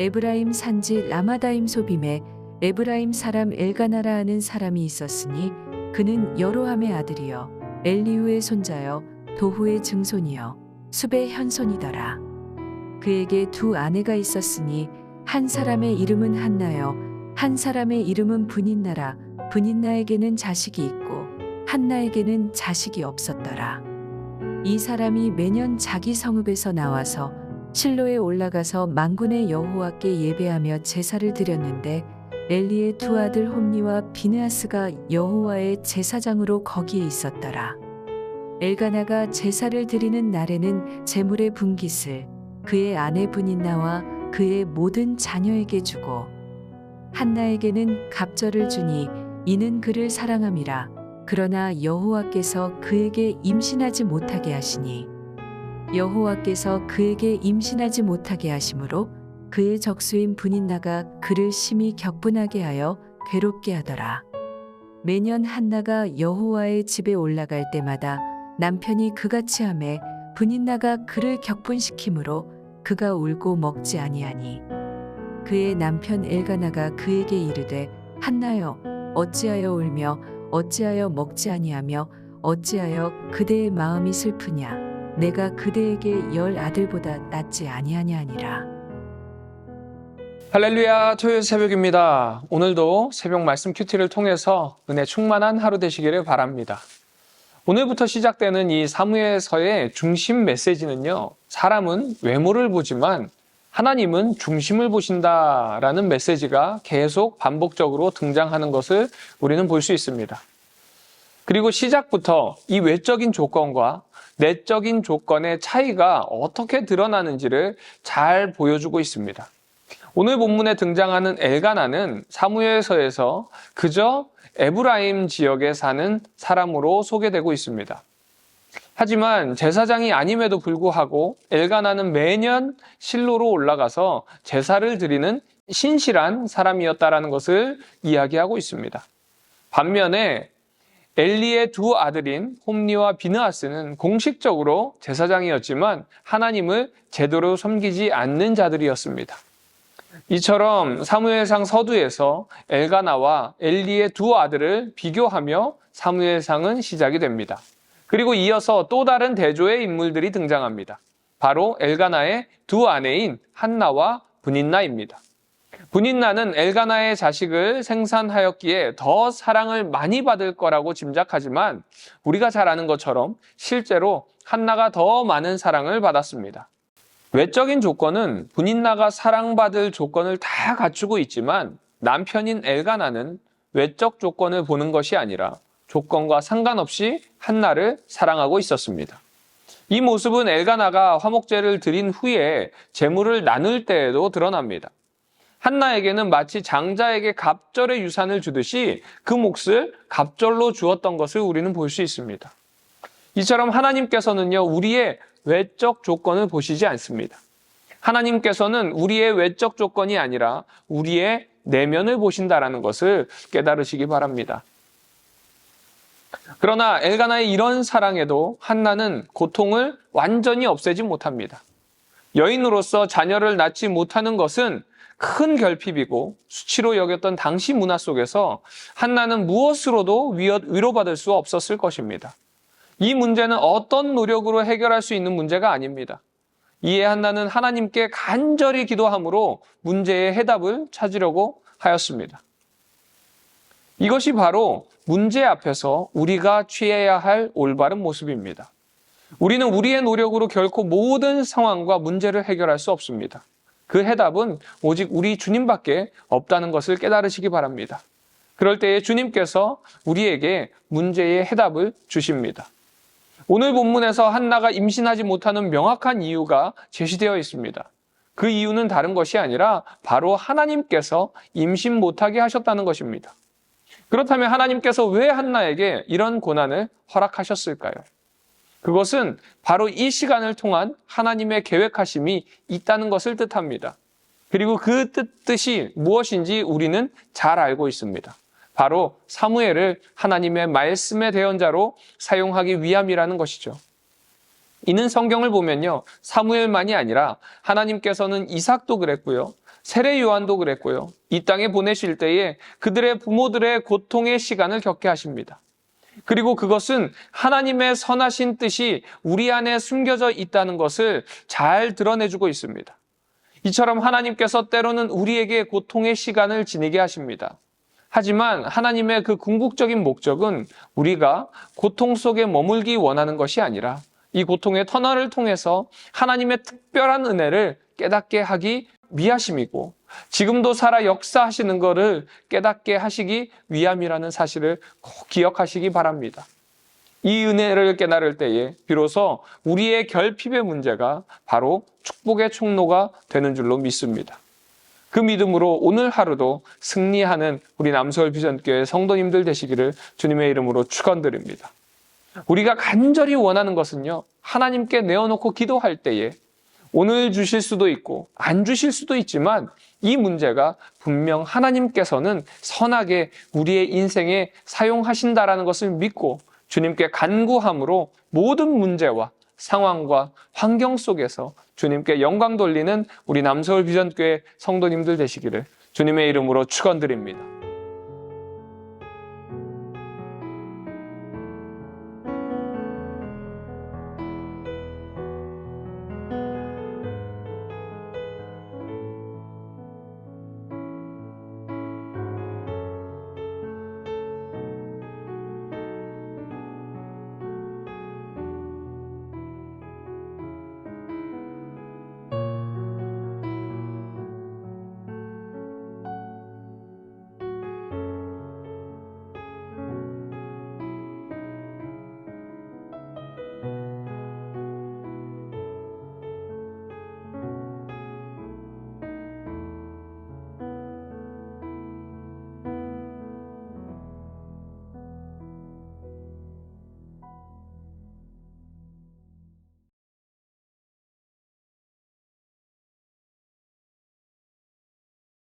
에브라임 산지 라마다임 소빔에 에브라임 사람 엘가나라 하는 사람이 있었으니 그는 여로함의 아들이요 엘리후의 손자여 도후의 증손이요 숲의 현손이더라. 그에게 두 아내가 있었으니 한 사람의 이름은 한나요 한 사람의 이름은 브닌나라. 브닌나에게는 자식이 있고 한나에게는 자식이 없었더라. 이 사람이 매년 자기 성읍에서 나와서 실로에 올라가서 만군의 여호와께 예배하며 제사를 드렸는데 엘리의 두 아들 홈니와 비느하스가 여호와의 제사장으로 거기에 있었더라. 엘가나가 제사를 드리는 날에는 제물의 분깃을 그의 아내 브닌나와 그의 모든 자녀에게 주고 한나에게는 갑절을 주니 이는 그를 사랑함이라. 그러나 여호와께서 그에게 임신하지 못하게 하시니 여호와께서 그에게 임신하지 못하게 하심으로 그의 적수인 브닌나가 그를 심히 격분하게 하여 괴롭게 하더라. 매년 한나가 여호와의 집에 올라갈 때마다 남편이 그같이 하매 브닌나가 그를 격분시키므로 그가 울고 먹지 아니하니 그의 남편 엘가나가 그에게 이르되 한나여 어찌하여 울며 어찌하여 먹지 아니하며 어찌하여 그대의 마음이 슬프냐 내가 그대에게 10 아들보다 낫지 아니하냐 하니라. 할렐루야, 토요일 새벽입니다. 오늘도 새벽 말씀 큐티를 통해서 은혜 충만한 하루 되시기를 바랍니다. 오늘부터 시작되는 이 사무엘서의 중심 메시지는요, 사람은 외모를 보지만 하나님은 중심을 보신다라는 메시지가 계속 반복적으로 등장하는 것을 우리는 볼 수 있습니다. 그리고 시작부터 이 외적인 조건과 내적인 조건의 차이가 어떻게 드러나는지를 잘 보여주고 있습니다. 오늘 본문에 등장하는 엘가나는 사무엘서에서 그저 에브라임 지역에 사는 사람으로 소개되고 있습니다. 하지만 제사장이 아님에도 불구하고 엘가나는 매년 실로로 올라가서 제사를 드리는 신실한 사람이었다라는 것을 이야기하고 있습니다. 반면에 엘리의 두 아들인 홈니와 비느하스는 공식적으로 제사장이었지만 하나님을 제대로 섬기지 않는 자들이었습니다. 이처럼 사무엘상 서두에서 엘가나와 엘리의 두 아들을 비교하며 사무엘상은 시작이 됩니다. 그리고 이어서 또 다른 대조의 인물들이 등장합니다. 바로 엘가나의 두 아내인 한나와 브닌나입니다. 브닌나는 엘가나의 자식을 생산하였기에 더 사랑을 많이 받을 거라고 짐작하지만 우리가 잘 아는 것처럼 실제로 한나가 더 많은 사랑을 받았습니다. 외적인 조건은 브닌나가 사랑받을 조건을 다 갖추고 있지만 남편인 엘가나는 외적 조건을 보는 것이 아니라 조건과 상관없이 한나를 사랑하고 있었습니다. 이 모습은 엘가나가 화목제를 드린 후에 제물을 나눌 때에도 드러납니다. 한나에게는 마치 장자에게 갑절의 유산을 주듯이 그 몫을 갑절로 주었던 것을 우리는 볼 수 있습니다. 이처럼 하나님께서는요, 우리의 외적 조건을 보시지 않습니다. 하나님께서는 우리의 외적 조건이 아니라 우리의 내면을 보신다라는 것을 깨달으시기 바랍니다. 그러나 엘가나의 이런 사랑에도 한나는 고통을 완전히 없애지 못합니다. 여인으로서 자녀를 낳지 못하는 것은 큰 결핍이고 수치로 여겼던 당시 문화 속에서 한나는 무엇으로도 위로받을 수 없었을 것입니다. 이 문제는 어떤 노력으로 해결할 수 있는 문제가 아닙니다. 이에 한나는 하나님께 간절히 기도함으로 문제의 해답을 찾으려고 하였습니다. 이것이 바로 문제 앞에서 우리가 취해야 할 올바른 모습입니다. 우리는 우리의 노력으로 결코 모든 상황과 문제를 해결할 수 없습니다. 그 해답은 오직 우리 주님밖에 없다는 것을 깨달으시기 바랍니다. 그럴 때에 주님께서 우리에게 문제의 해답을 주십니다. 오늘 본문에서 한나가 임신하지 못하는 명확한 이유가 제시되어 있습니다. 그 이유는 다른 것이 아니라 바로 하나님께서 임신 못하게 하셨다는 것입니다. 그렇다면 하나님께서 왜 한나에게 이런 고난을 허락하셨을까요? 그것은 바로 이 시간을 통한 하나님의 계획하심이 있다는 것을 뜻합니다. 그리고 그 뜻이 무엇인지 우리는 잘 알고 있습니다. 바로 사무엘을 하나님의 말씀의 대언자로 사용하기 위함이라는 것이죠. 이는 성경을 보면요, 사무엘만이 아니라 하나님께서는 이삭도 그랬고요, 세례 요한도 그랬고요. 이 땅에 보내실 때에 그들의 부모들의 고통의 시간을 겪게 하십니다. 그리고 그것은 하나님의 선하신 뜻이 우리 안에 숨겨져 있다는 것을 잘 드러내주고 있습니다. 이처럼 하나님께서 때로는 우리에게 고통의 시간을 지니게 하십니다. 하지만 하나님의 그 궁극적인 목적은 우리가 고통 속에 머물기 원하는 것이 아니라 이 고통의 터널을 통해서 하나님의 특별한 은혜를 깨닫게 하기 위하심이고, 지금도 살아 역사하시는 것을 깨닫게 하시기 위함이라는 사실을 꼭 기억하시기 바랍니다. 이 은혜를 깨달을 때에 비로소 우리의 결핍의 문제가 바로 축복의 통로가 되는 줄로 믿습니다. 그 믿음으로 오늘 하루도 승리하는 우리 남서울 비전교회 성도님들 되시기를 주님의 이름으로 축원드립니다. 우리가 간절히 원하는 것은요, 하나님께 내어놓고 기도할 때에 오늘 주실 수도 있고 안 주실 수도 있지만 이 문제가 분명 하나님께서는 선하게 우리의 인생에 사용하신다라는 것을 믿고 주님께 간구함으로 모든 문제와 상황과 환경 속에서 주님께 영광 돌리는 우리 남서울 비전교회 성도님들 되시기를 주님의 이름으로 축원드립니다.